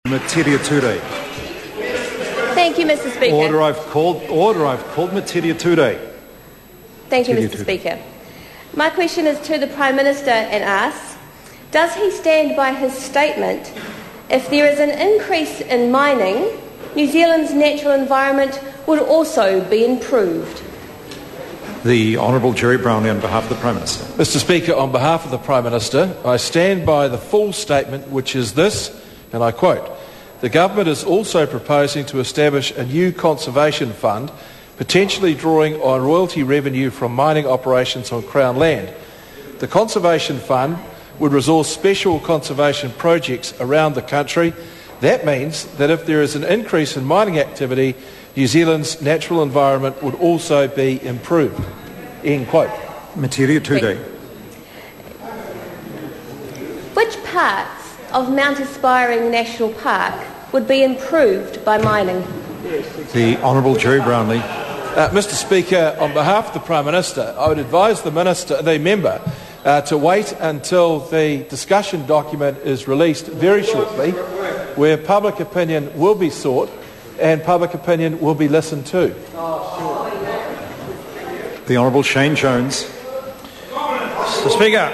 Metiria Turei. Thank you, Mr. Speaker. Order. I've called Metiria Turei. Thank you, Mr. Speaker. My question is to the Prime Minister and asks, does he stand by his statement, if there is an increase in mining, New Zealand's natural environment would also be improved? The Honourable Jerry Brownlee on behalf of the Prime Minister. Mr. Speaker, on behalf of the Prime Minister, I stand by the full statement, which is this, and I quote, "The Government is also proposing to establish a new conservation fund, potentially drawing on royalty revenue from mining operations on Crown land. The Conservation Fund would resource special conservation projects around the country. That means that if there is an increase in mining activity, New Zealand's natural environment would also be improved." End quote. Metiria Turei. Which parts of Mount Aspiring National Park would be improved by mining? The Honourable Jerry Brownlee. Mr. Speaker, on behalf of the Prime Minister, I would advise the member to wait until the discussion document is released very shortly, where public opinion will be sought and public opinion will be listened to. The Honourable Shane Jones. Mr. Speaker,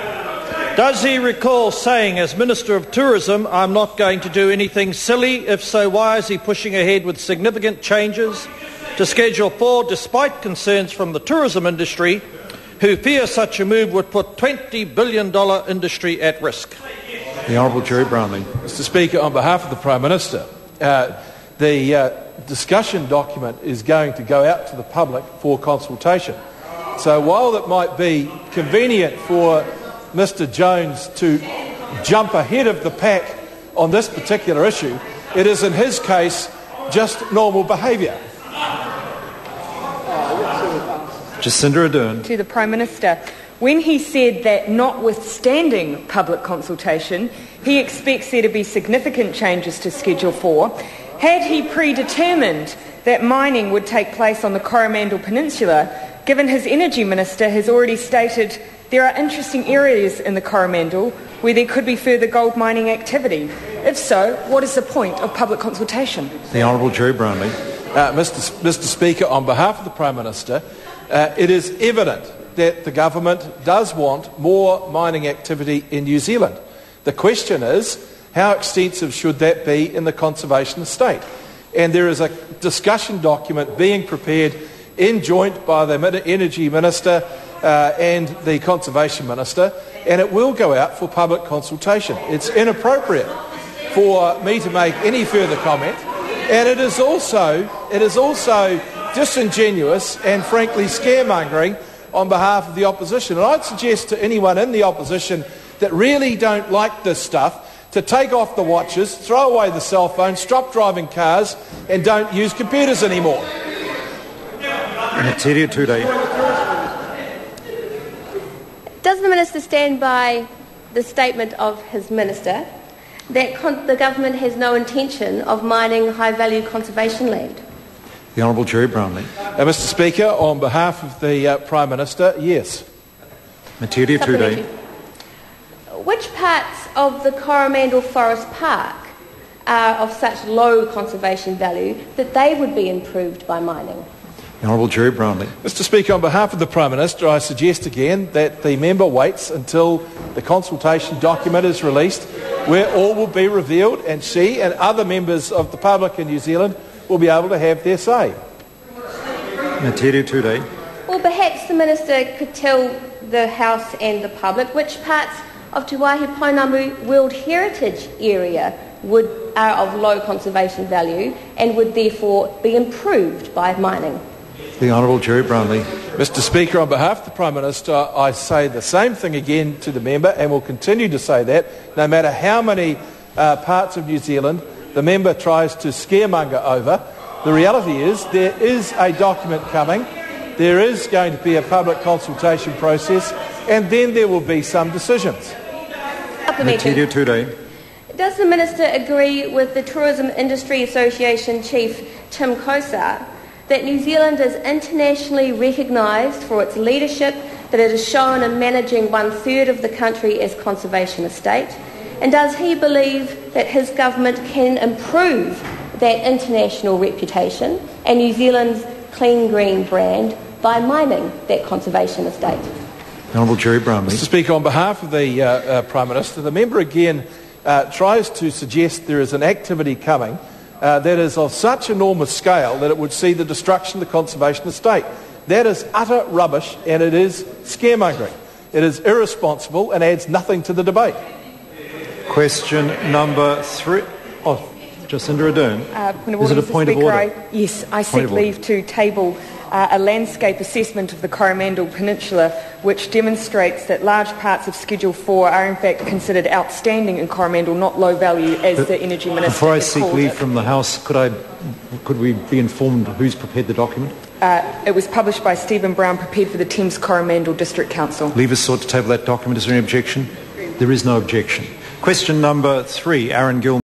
does he recall saying as Minister of Tourism, "I'm not going to do anything silly"? If so, why is he pushing ahead with significant changes to Schedule 4 despite concerns from the tourism industry, who fear such a move would put $20 billion industry at risk? The Honourable Jerry Brownlee. Mr. Speaker, on behalf of the Prime Minister, the discussion document is going to go out to the public for consultation. So while it might be convenient for Mr. Jones to jump ahead of the pack on this particular issue, it is in his case just normal behaviour. Jacinda Ardern. To the Prime Minister, when he said that notwithstanding public consultation, he expects there to be significant changes to Schedule 4, had he predetermined that mining would take place on the Coromandel Peninsula, given his Energy Minister has already stated there are interesting areas in the Coromandel where there could be further gold mining activity? If so, what is the point of public consultation? The Honourable Jerry Brownlee. Mr. Speaker, on behalf of the Prime Minister, it is evident that the government does want more mining activity in New Zealand. The question is, how extensive should that be in the conservation estate? And there is a discussion document being prepared in joint by the Energy Minister and the Conservation Minister, and it will go out for public consultation. It's inappropriate for me to make any further comment, and it is also disingenuous and frankly scaremongering on behalf of the opposition. And I'd suggest to anyone in the opposition that really don't like this stuff to take off the watches, throw away the cell phones, stop driving cars and don't use computers anymore. Metiria Turei. Does the Minister stand by the statement of his Minister that the government has no intention of mining high-value conservation land? The Honourable Jerry Brownlee. Mr. Speaker, on behalf of the Prime Minister, yes. Metiria Turei. Which parts of the Coromandel Forest Park are of such low conservation value that they would be improved by mining? The Honourable Jerry Brownlee. Mr. Speaker, on behalf of the Prime Minister, I suggest again that the member waits until the consultation document is released, where all will be revealed and she and other members of the public in New Zealand will be able to have their say. Metiria Turei. Well, perhaps the Minister could tell the House and the public which parts of Te Waihi Pounamu World Heritage Area are of low conservation value and would therefore be improved by mining. The Honourable Jerry Brownlee. Mr. Speaker, on behalf of the Prime Minister, I say the same thing again to the member and will continue to say that no matter how many parts of New Zealand the member tries to scaremonger over. The reality is there is a document coming, there is going to be a public consultation process, and then there will be some decisions. Metiria Turei. Does the Minister agree with the Tourism Industry Association Chief Tim Kosar that New Zealand is internationally recognised for its leadership that it has shown in managing 1/3 of the country as conservation estate, And does he believe that his government can improve that international reputation and New Zealand's clean green brand by mining that conservation estate? Honourable Jerry Brownlee. Mr Speaker, on behalf of the Prime Minister, the member again tries to suggest there is an activity coming that is of such enormous scale that it would see the destruction of the conservation estate. That is utter rubbish and it is scaremongering. It is irresponsible and adds nothing to the debate. Question number 3. Oh, Jacinda Ardern. Is it a point of order? Yes, I seek leave to table a landscape assessment of the Coromandel Peninsula which demonstrates that large parts of Schedule 4 are in fact considered outstanding in Coromandel, not low value as the Energy Minister has Before I seek called leave it. from the House, could we be informed who's prepared the document? It was published by Stephen Brown, prepared for the Thames Coromandel District Council. Leave is sought to table that document. Is there any objection? There is no objection. Question number 3, Aaron Gilmore.